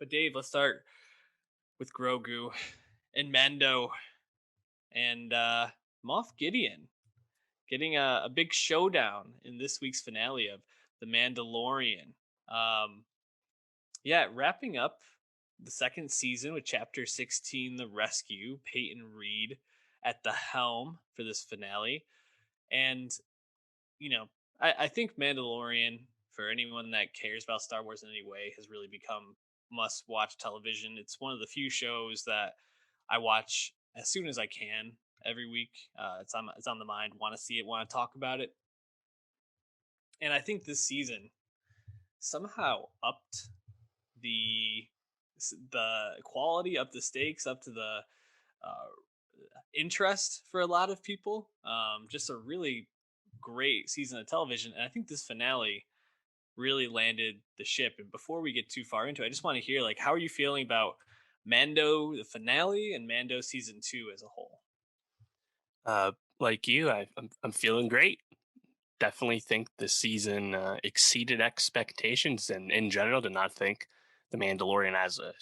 But Dave, let's start with Grogu and Mando and Moff Gideon getting a big showdown in this week's finale of The Mandalorian. Um, yeah, wrapping up the second season with Chapter 16, The Rescue, Peyton Reed at the helm for this finale. And, you know, I think Mandalorian, for anyone that cares about Star Wars in any way, has really become must watch television. It's one of the few shows that I watch as soon as I can every week. It's on the mind. Want to see it? Want to talk about it? And I think this season somehow upped the the quality, up the stakes, up to the uh, interest for a lot of people. Just a really great season of television, and I think this finale really landed the ship. And before we get too far into it, I just want to hear how are you feeling about Mando the finale and Mando season 2 as a whole? Uh, like you, I'm feeling great. Definitely think the season exceeded expectations, and in general, did not think The Mandalorian as a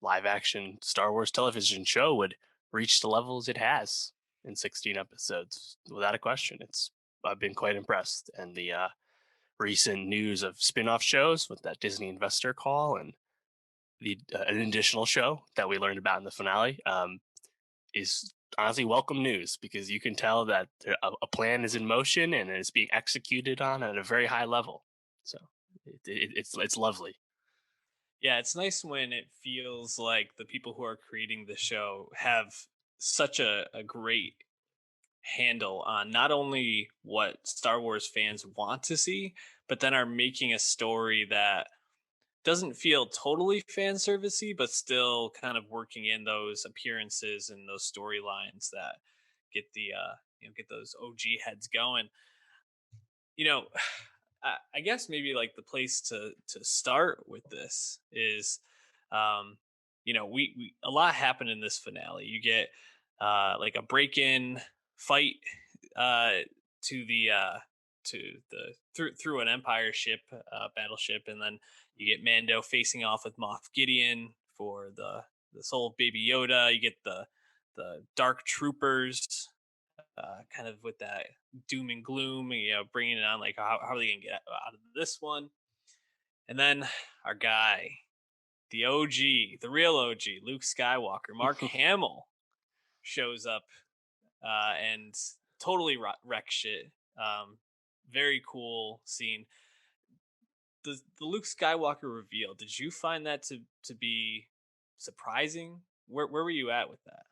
live action Star Wars television show would reach the levels it has in 16 episodes. Without a question, it's I've been quite impressed, and the recent news of spin-off shows with that Disney investor call and the an additional show that we learned about in the finale. Is honestly welcome news because you can tell that a plan is in motion and it's being executed on at a very high level. So it's lovely. Yeah, it's nice when it feels like the people who are creating the show have such a great handle on not only what Star Wars fans want to see, but then are making a story that doesn't feel totally fan servicey, but still kind of working in those appearances and those storylines that get the get those OG heads going. You know, I guess maybe like the place to start with this is, um, we a lot happened in this finale. You get like a break in fight uh, to the through an Empire ship, battleship, and then you get Mando facing off with Moff Gideon for the soul of Baby Yoda. You get the Dark Troopers, kind of with that doom and gloom, bringing it on like how are they gonna get out of this one? And then our guy, the OG, the real OG, Luke Skywalker, Mark Hamill shows up and totally wreck shit. Very cool scene. The Luke Skywalker reveal. Did you find that to be surprising? Where were you at with that?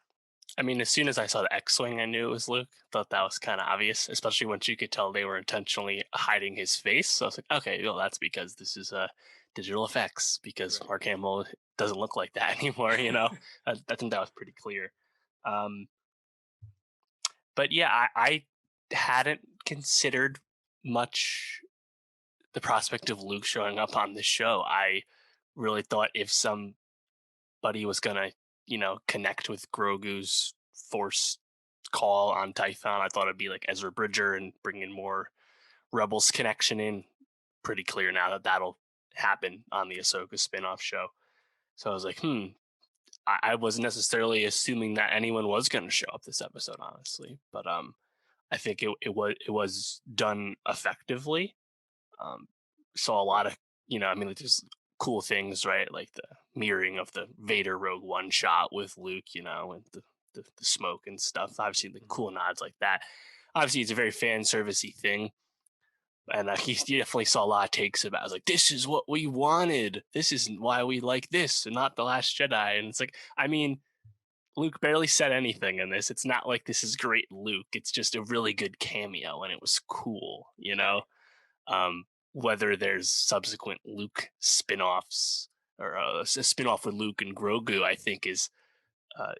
I mean, as soon as I saw the X-wing, I knew it was Luke. Thought that was kind of obvious, especially once you could tell they were intentionally hiding his face. So I was like, okay, well, that's because this is digital effects because Right. Mark Hamill doesn't look like that anymore. I think that was pretty clear. Um, but yeah, I hadn't considered much the prospect of Luke showing up on the show. I really thought if somebody was gonna, connect with Grogu's force call on Tython, I thought it'd be like Ezra Bridger and bring in more Rebels connection in. Pretty clear now that that'll happen on the Ahsoka spinoff show. So I was like, I wasn't necessarily assuming that anyone was going to show up this episode, honestly. But I think it was done effectively. Um, saw a lot of I mean, like, there's cool things, right? Like the mirroring of the Vader Rogue One shot with Luke, and the smoke and stuff. Obviously, the Mhm. cool nods like that. Obviously, it's a very fan servicey thing, and he definitely saw a lot of takes about. It. I was like, this is what we wanted. This isn't why we like this, and not the Last Jedi. And it's like, I mean, Luke barely said anything in this. It's not like this is great Luke. It's just a really good cameo, and it was cool. Right. Um, whether there's subsequent Luke spin-offs or a spin-off with Luke and Grogu, I think is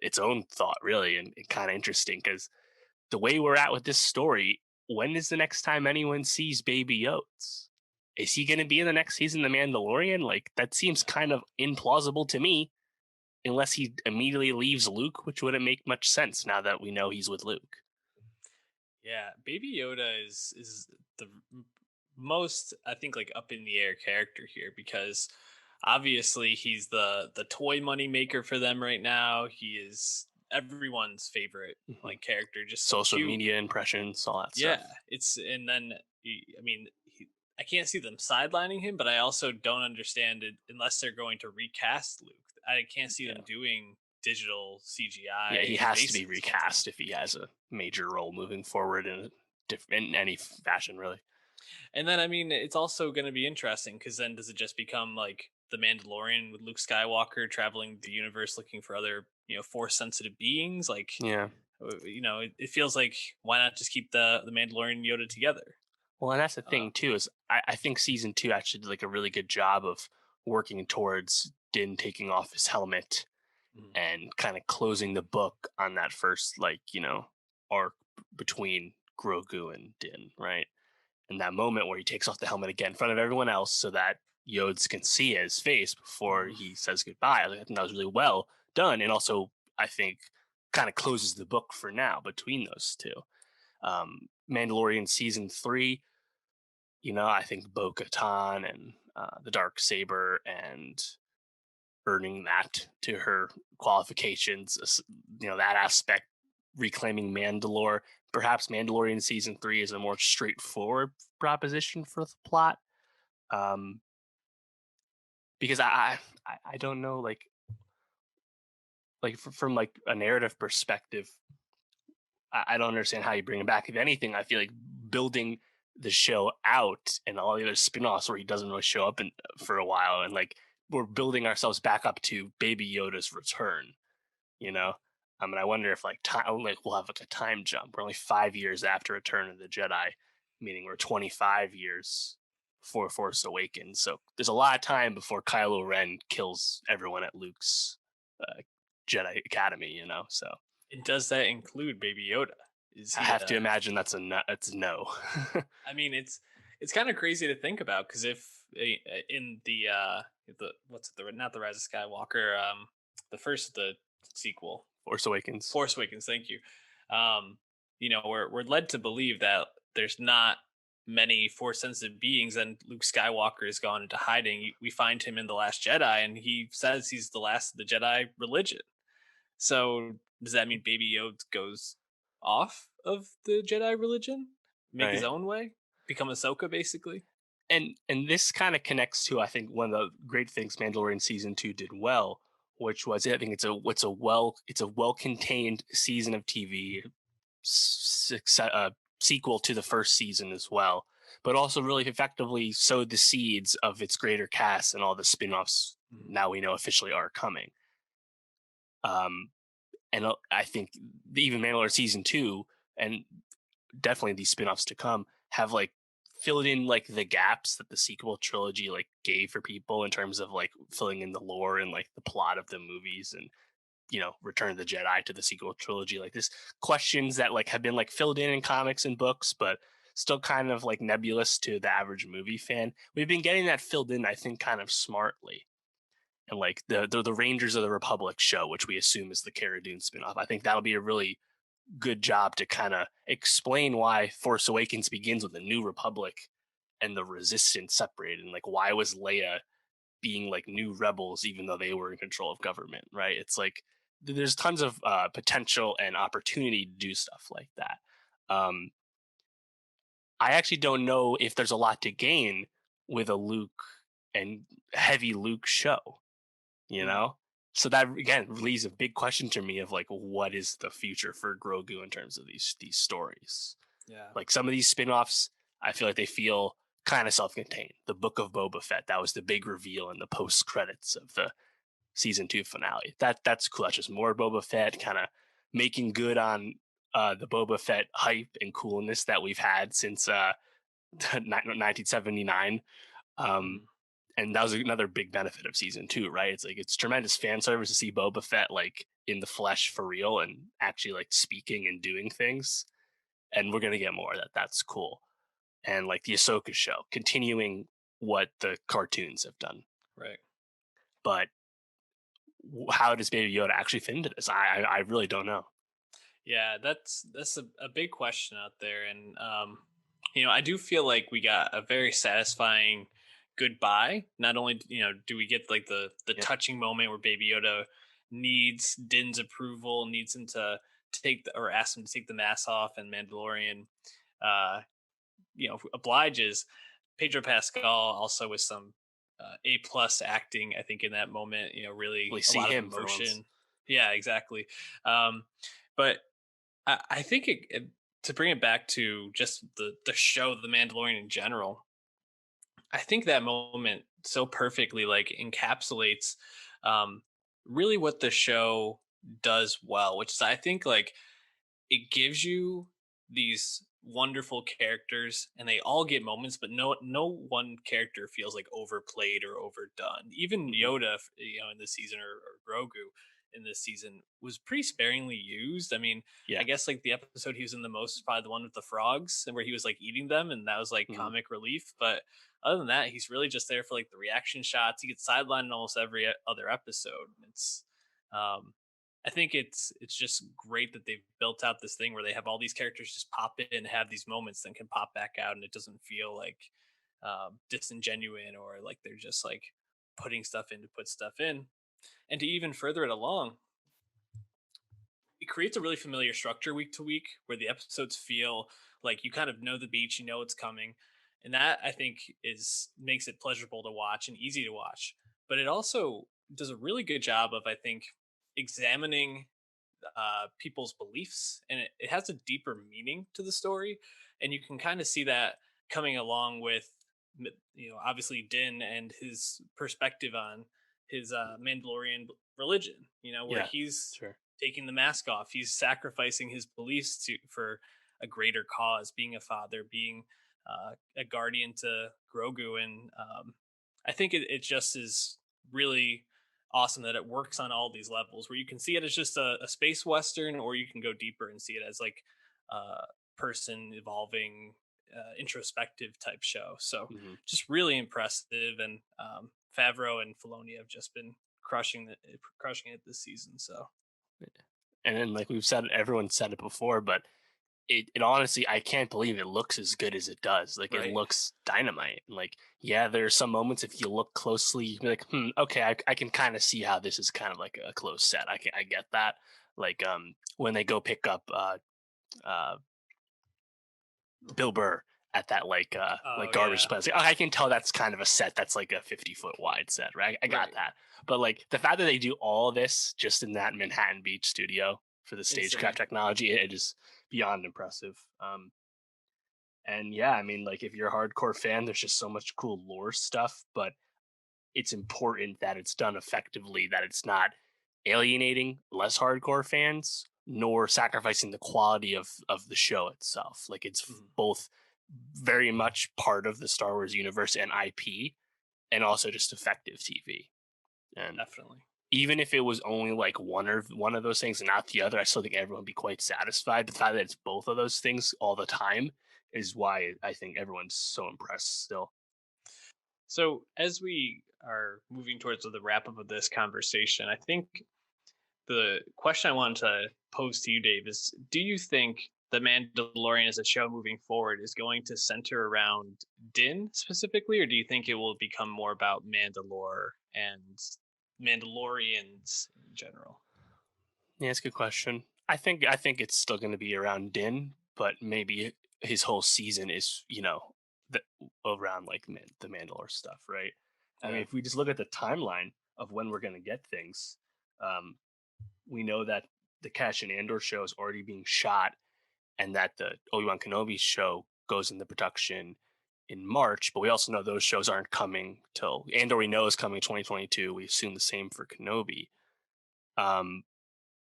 its own thought, really, and kind of interesting because the way we're at with this story, when is the next time anyone sees Baby Yoda? Is he going to be in the next season of The Mandalorian? Like, that seems kind of implausible to me, unless he immediately leaves Luke, which wouldn't make much sense now that we know he's with Luke. Yeah, Baby Yoda is the most, I think, like up in the air character here because obviously he's the toy money maker for them right now. He is everyone's favorite Mhm. like character, just so Social cute. media impressions, all that Yeah, stuff. it's and then I mean, I can't see them sidelining him, but I also don't understand it unless they're going to recast Luke. I can't see them Yeah. doing digital Yeah, he CGI has to be faces with him. recast if he has a major role moving forward in any fashion, really. And then I mean, it's also going to be interesting because then does it just become like the Mandalorian with Luke Skywalker traveling the universe looking for other force sensitive beings? Like Yeah. it feels like why not just keep the Mandalorian and Yoda together? Well, and that's the Uh, thing too is I think season two actually did like a really good job of working towards Din taking off his helmet mhm, and kind of closing the book on that first arc between Grogu and Din, right? And that moment where he takes off the helmet again in front of everyone else so that Yodes can see his face before mhm. he says goodbye. I think that was really well done, and also I think kind of closes the book for now between those two. Mandalorian season three, I think Bo-Katan and the Dark Saber and earning that to her qualifications, that aspect, reclaiming Mandalore. Perhaps Mandalorian season three is a more straightforward proposition for the plot, um, because I don't know, from like a narrative perspective, I don't understand how you bring him back. If anything, I feel like building the show out and all the other spin-offs where he doesn't really show up for a while, and like we're building ourselves back up to Baby Yoda's return. You know, and I wonder if like time, like we'll have like a time jump. We're only 5 years after Return of the Jedi, meaning we're 25 years before Force Awakens. So there's a lot of time before Kylo Ren kills everyone at Luke's uh, Jedi Academy. So And does that include Baby Yoda? Is I he have to imagine that's a no. It's no. I mean, it's kind of crazy to think about because if in the what's it, the not the Rise of Skywalker, the first of the sequel, Force Awakens. Force Awakens. Thank you. Um, we're led to believe that there's not many force sensitive beings, and Luke Skywalker has gone into hiding. We find him in the Last Jedi, and he says he's the last of the Jedi religion. So does that mean Baby Yoda goes off of the Jedi religion, make his Right. own way, become Ahsoka, basically? And this kind of connects to I think one of the great things Mandalorian season two did well, which was I think it's a well contained season of TV, sequel to the first season as well, but also really effectively sowed the seeds of its greater cast and all the spin-offs Mhm. now we know officially are coming. Um, and I think even Mandalorian season two and definitely these spin-offs to come have like filled in like the gaps that the sequel trilogy like gave for people in terms of like filling in the lore and like the plot of the movies and Return of the Jedi to the sequel trilogy, like this questions that like have been like filled in comics and books but still kind of like nebulous to the average movie fan. We've been getting that filled in I think kind of smartly, and like the Rangers of the Republic show, which we assume is the Cara Dune spinoff, I think that'll be a really good job to kind of explain why Force Awakens begins with a New Republic and the Resistance separated, and like why was Leia being like new rebels even though they were in control of government, right? It's like there's tons of potential and opportunity to do stuff like that. Um, I actually don't know if there's a lot to gain with a Luke and heavy Luke show, you Mm, know? So that again leaves a big question to me of like what is the future for Grogu in terms of these stories. yeah. Like some of these spin-offs, I feel like they feel kind of self-contained. The Book of Boba Fett, that was the big reveal in the post credits of the season two finale. That's cool. That's just more Boba Fett, kind of making good on the Boba Fett hype and coolness that we've had since 1979. Um, Mhm. and that was another big benefit of season two, right? It's like it's tremendous fan service to see Boba Fett like in the flesh for real and actually like speaking and doing things. And we're gonna get more of that. That's cool. And like the Ahsoka show, continuing what the cartoons have done. Right. But how does Baby Yoda actually fit into this? I really don't know. Yeah, that's a big question out there, and I do feel like we got a very satisfying goodbye. Not only do we get like the Yep. touching moment where Baby Yoda needs Din's approval, needs him to take or ask him to take the mask off, and Mandalorian obliges. Pedro Pascal also with some A+ acting, I think, in that moment. We Really a see lot of him for once. emotion. Yeah, exactly. But I think to bring it back to just the show, The Mandalorian in general. I think that moment so perfectly like encapsulates um, really what the show does well, which is I think like it gives you these wonderful characters and they all get moments, but no one character feels like overplayed or overdone. Even Hmm. Yoda, in this season, or Grogu in this season was pretty sparingly used. I mean, I Yeah. guess like the episode he was in the most is probably the one with the frogs and where he was like eating them, and that was like Hmm. comic relief. But other than that, he's really just there for like the reaction shots. He gets sidelined in almost every other episode. It's um I think it's just great that they've built out this thing where they have all these characters just pop in and have these moments, then can pop back out, and it doesn't feel like disingenuine or like they're just like putting stuff in to put stuff in. And to even further it along, it creates a really familiar structure week to week where the episodes feel like you kind of know the beats, you know it's coming, and that I think is makes it pleasurable to watch and easy to watch. But it also does a really good job of, I think, examining people's beliefs, and it has a deeper meaning to the story, and you can kind of see that coming along with obviously Din and his perspective on his Mandalorian religion, where Yeah. he's Sure. taking the mask off, he's sacrificing his beliefs for a greater cause, being a father, being a guardian to Grogu. And I think it just is really awesome that it works on all these levels where you can see it as just a space western, or you can go deeper and see it as like a person evolving introspective type show. So Hmm. just really impressive. And Favreau and Filoni have just been crushing it this season. So And then, like we've said, everyone said it before, but it honestly, I can't believe it looks as good as it does. Like it right. looks dynamite. Like, yeah, there are some moments if you look closely, you can be like, okay, I can kind of see how this is kind of like a close set. I get that. Like when they go pick up uh Bill Burr at that like Oh garbage yeah. place. Like, I can tell that's kind of a set that's like a 50-foot wide set, right? I got Right. that. But like the fact that they do all this just in that Manhattan Beach studio for the stagecraft Insane. technology, it is beyond impressive. And yeah, I mean, like if you're a hardcore fan, there's just so much cool lore stuff, but it's important that it's done effectively, that it's not alienating less hardcore fans nor sacrificing the quality of the show itself. Like it's Mhm. both very much part of the Star Wars universe and IP, and also just effective TV. And Definitely. even if it was only like one of those things and not the other, I still think everyone would be quite satisfied. The fact that it's both of those things all the time is why I think everyone's so impressed still. So as we are moving towards the wrap up of this conversation, I think the question I wanted to pose to you, Dave, is: do you think The Mandalorian as a show moving forward is going to center around Din specifically, or do you think it will become more about Mandalore and Mandalorians in general? Yeah, it's a good question. I think it's still going to be around Din, but maybe his whole season is the, around like the Mandalore stuff, right? I mean, Yeah. if we just look at the timeline of when we're going to get things, um, we know that the Cash and Andor show is already being shot, and that the Obi-Wan Kenobi show goes into production in March. But we also know those shows aren't coming till Andor. We know is coming 2022. We assume the same for Kenobi. Um,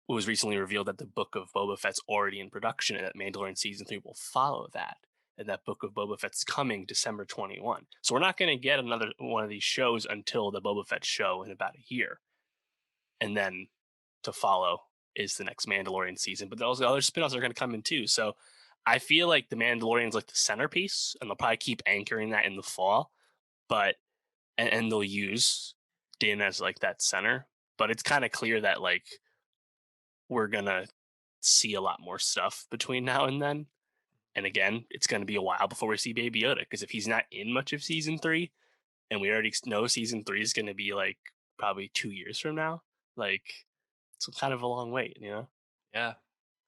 it was recently revealed that the Book of Boba Fett's already in production, and that Mandalorian season 3 will follow that. And that Book of Boba Fett's coming December 21. So we're not going to get another one of these shows until the Boba Fett show in about a year, and then to follow is the next Mandalorian season. But those other spin-offs are going to come in too. So I feel like the Mandalorian's like the centerpiece, and they'll probably keep anchoring that in the fall. But and they'll use Din as like that center. But it's kind of clear that like we're gonna see a lot more stuff between now and then. And again, it's going to be a while before we see Baby Yoda, because if he's not in much of season 3, and we already know season 3 is going to be like probably 2 years from now. Like, it's kind of a long wait, you know? Yeah.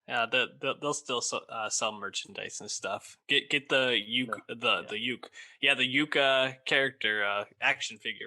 Yeah, they'll still sell merchandise and stuff. Get the No, Uke yeah. the Uke, yeah, the Uke character action figure